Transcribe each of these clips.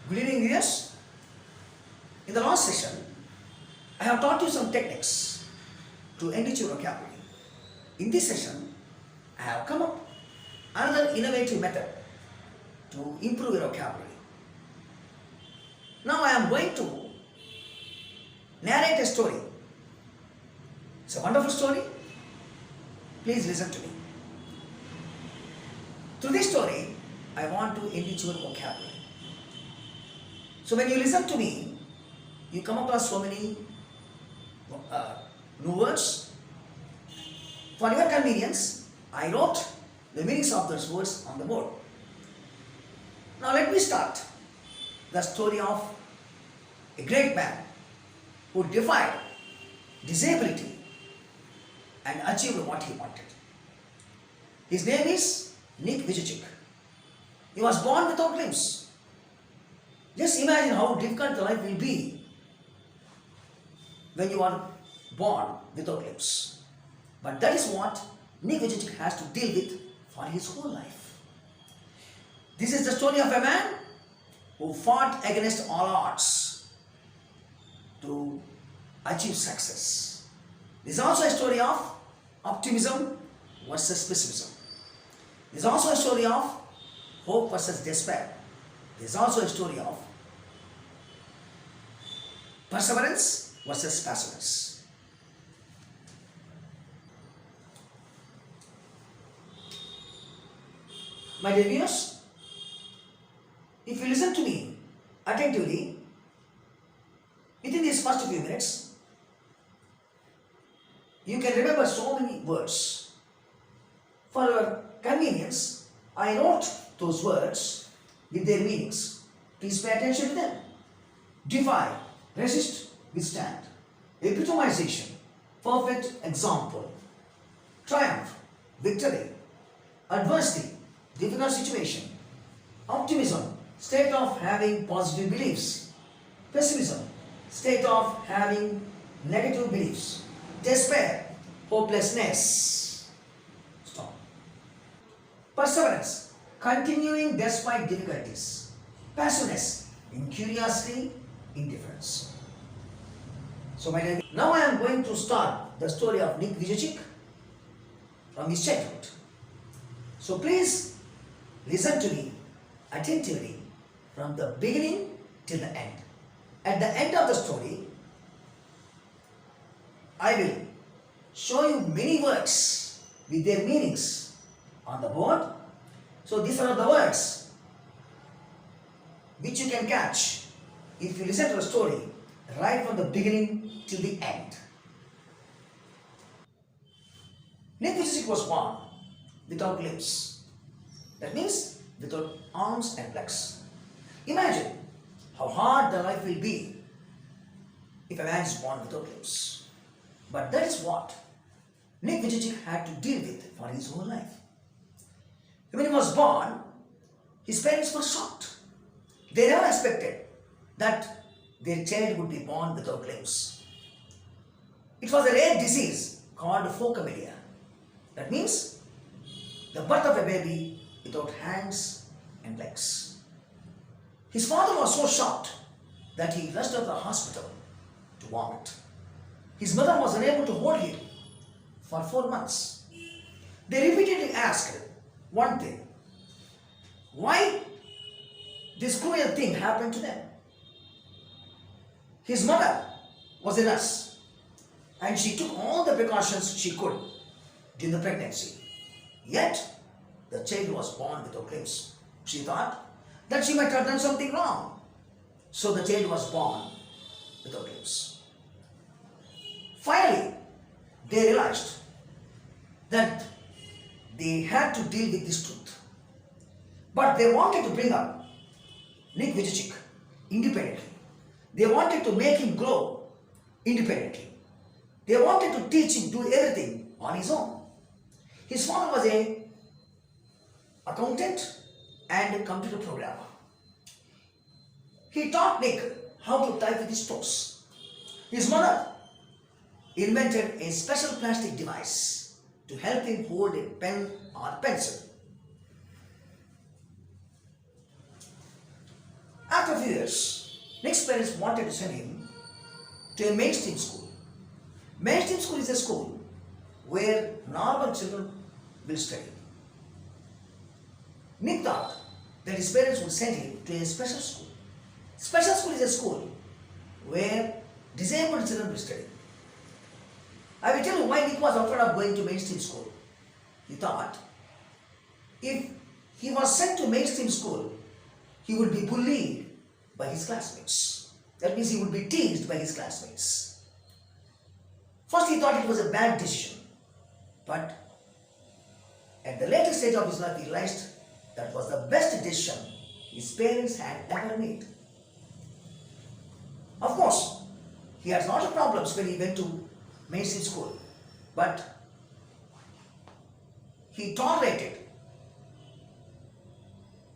Good evening, viewers. In the last session, I have taught you some techniques to enrich your vocabulary. In this session, I have come up another innovative method to improve your vocabulary. Now I am going to narrate a story. It's a wonderful story. Please listen to me. Through this story, I want to enrich your vocabulary. So when you listen to me, you come across so many new words. For your convenience, I wrote the meanings of those words on the board. Now let me start the story of a great man who defied disability and achieved what he wanted. His name is Nick Vujicic. He was born without limbs. Just imagine how difficult the life will be when you are born without limbs. But that is what Nick Vujicic has to deal with for his whole life. This is the story of a man who fought against all odds to achieve success. This is also a story of optimism versus pessimism. This is also a story of hope versus despair. This is also a story of perseverance versus passiveness. My dear viewers, if you listen to me attentively, within these first few minutes, you can remember so many words. For your convenience, I wrote those words with their meanings. Please pay attention to them. Defy, resist, withstand. Epitomization, perfect example. Triumph, victory. Adversity, difficult situation. Optimism, state of having positive beliefs. Pessimism, state of having negative beliefs. Despair, hopelessness. Stop. Perseverance, continuing despite difficulties. Passiveness, incuriosity, indifference. So my dear, now I am going to start the story of Nick Vujicic from his childhood. So please listen to me attentively from the beginning till the end. At the end of the story, I will show you many words with their meanings on the board. So these are the words which you can catch if you listen to the story right from the beginning till the end. Nick Vujicic was born without limbs. That means without arms and legs. Imagine how hard the life will be if a man is born without limbs. But that is what Nick Vujicic had to deal with for his whole life. When he was born, his parents were shocked. They never expected that their child would be born without limbs. It was a rare disease called phocomelia. That means the birth of a baby without hands and legs. His father was so shocked that he rushed to the hospital to vomit. His mother was unable to hold him for 4 months. They repeatedly asked one thing: why this cruel thing happened to them? His mother was a nurse and she took all the precautions she could during the pregnancy. Yet, the child was born without limbs. She thought that she might have done something wrong. So the child was born without limbs. Finally, they realized that they had to deal with this truth. But they wanted to bring up Nick Vujicic independently. They wanted to make him grow independently. They wanted to teach him to do everything on his own. His father was an accountant and a computer programmer. He taught Nick how to type with his toes. His mother invented a special plastic device to help him hold a pen or pencil. After a few few years, Nick's parents wanted to send him to a mainstream school. Mainstream school is a school where normal children will study. Nick thought that his parents would send him to a special school. Special school is a school where disabled children will study. I will tell you why Nick was afraid of going to mainstream school. He thought if he was sent to mainstream school, he would be bullied by his classmates. That means he would be teased by his classmates. First he thought it was a bad decision, but at the later stage of his life he realized that was the best decision his parents had ever made. Of course, he had lots of problems when he went to mainstream school, but he tolerated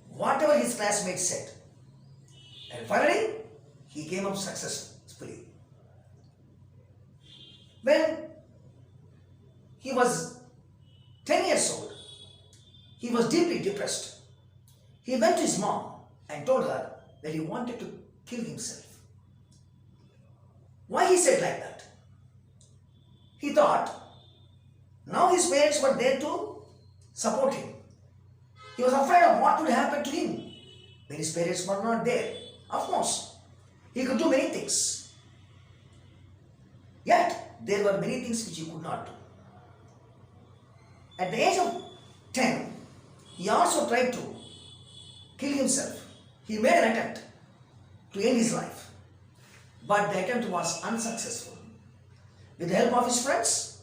whatever his classmates said. And finally, he came up successfully. When he was 10 years old, he was deeply depressed. He went to his mom and told her that he wanted to kill himself. Why he said like that? He thought, now his parents were there to support him. He was afraid of what would happen to him when his parents were not there. Of course, he could do many things. Yet, there were many things which he could not do. At the age of 10, he also tried to kill himself. He made an attempt to end his life. But the attempt was unsuccessful. With the help of his friends,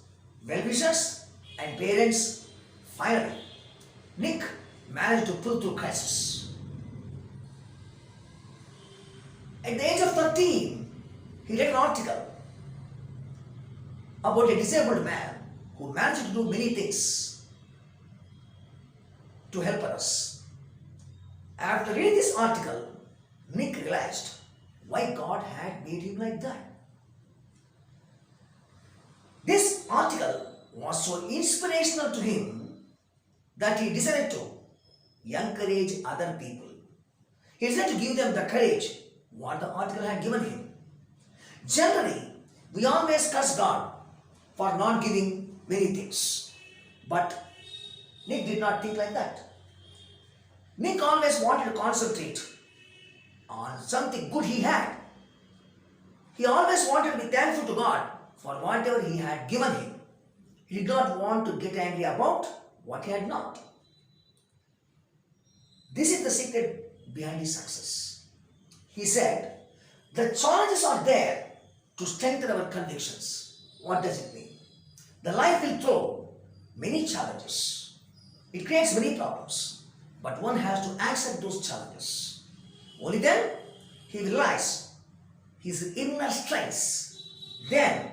well-wishers and parents, finally, Nick managed to pull through crisis. At the age of 13, he read an article about a disabled man who managed to do many things to help others. After reading this article, Nick realized why God had made him like that. This article was so inspirational to him that he decided to encourage other people. He decided to give them the courage what the article had given him. Generally, we always curse God for not giving many things. But Nick did not think like that. Nick always wanted to concentrate on something good he had. He always wanted to be thankful to God for whatever he had given him. He did not want to get angry about what he had not. This is the secret behind his success. He said, the challenges are there to strengthen our convictions. What does it mean? The life will throw many challenges. It creates many problems. But one has to accept those challenges. Only then he will realize his inner strengths. Then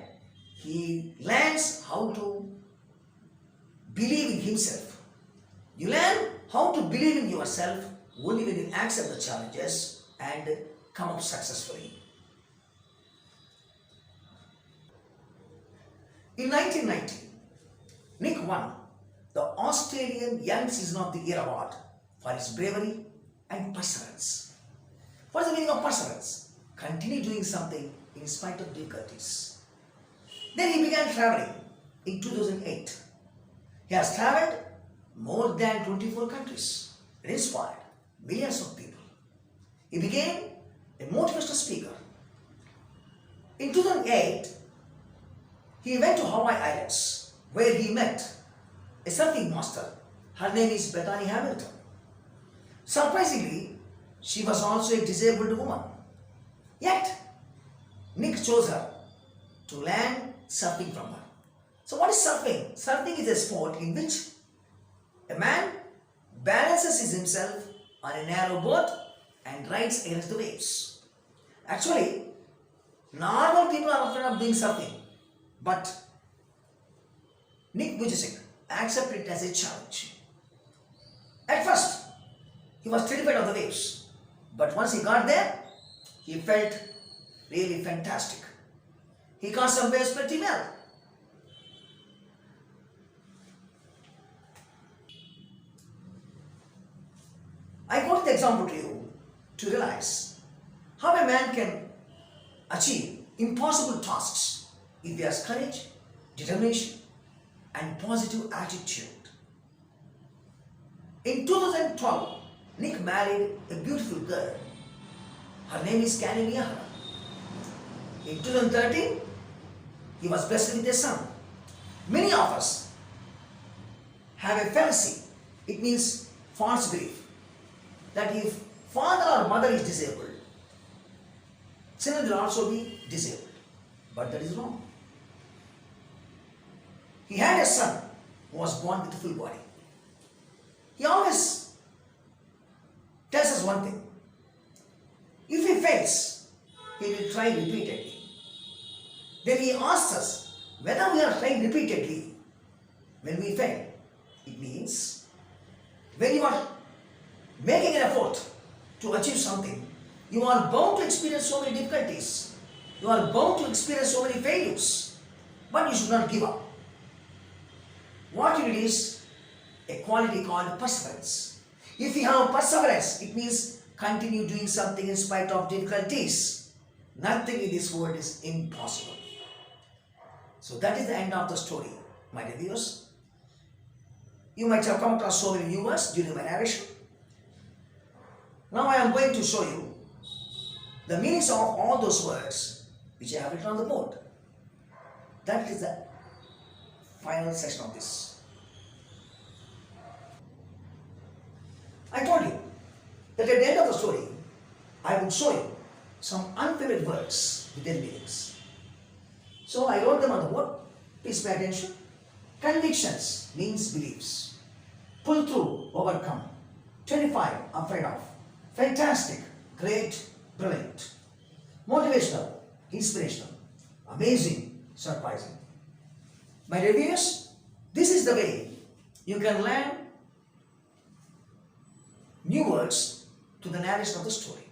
he learns how to believe in himself. You learn how to believe in yourself only when you accept the challenges and come up successfully. In 1990, Nick won the Australian Young Citizen of the Year award for his bravery and perseverance. What is the meaning of perseverance? Continue doing something in spite of difficulties. Then he began traveling in 2008. He has traveled more than 24 countries and inspired millions of people. He became a motivational speaker. In 2008, he went to Hawaii Islands where he met a surfing master. Her name is Bethany Hamilton. Surprisingly, she was also a disabled woman. Yet, Nick chose her to learn surfing from her. So what is surfing? Surfing is a sport in which a man balances himself on a narrow boat and rides against the waves. Actually, normal people are afraid of doing surfing, but Nick Vujicic accepted it as a challenge. At first, he was terrified of the waves, but once he got there, he felt really fantastic. He caught some waves pretty well. I quote the example to you to realize how a man can achieve impossible tasks if he has courage, determination, and positive attitude. In 2012, Nick married a beautiful girl. Her name is Kanini. In 2013, he was blessed with a son. Many of us have a fallacy. It means false belief that if father or mother is disabled, children will also be disabled. But that is wrong. He had a son who was born with a full body. He always tells us one thing. If he fails, he will try repeatedly. Then he asks us whether we are trying repeatedly. When we fail, it means when you are making an effort to achieve something, you are bound to experience so many difficulties. You are bound to experience so many failures. But you should not give up. What you need is a quality called perseverance. If you have perseverance, it means continue doing something in spite of difficulties. Nothing in this world is impossible. So that is the end of the story, my dear viewers. You might have come across so many new words during my narration. Now I am going to show you the meanings of all those words which I have written on the board. That is the final section of this. I told you that at the end of the story, I would show you some unfamiliar words with their meanings. So I wrote them on the board. Please pay attention. Convictions means beliefs. Pull through, overcome. 25, afraid of. Fantastic, great, brilliant. Motivational, inspirational. Amazing, surprising. My dear viewers, this is the way you can learn new words to the narration of the story.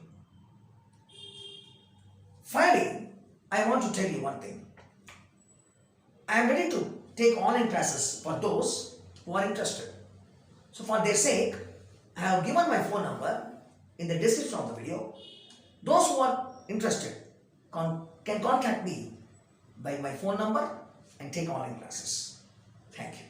Finally, I want to tell you one thing. I am ready to take online classes for those who are interested. So for their sake, I have given my phone number in the description of the video. Those who are interested can contact me by my phone number and take online classes. Thank you.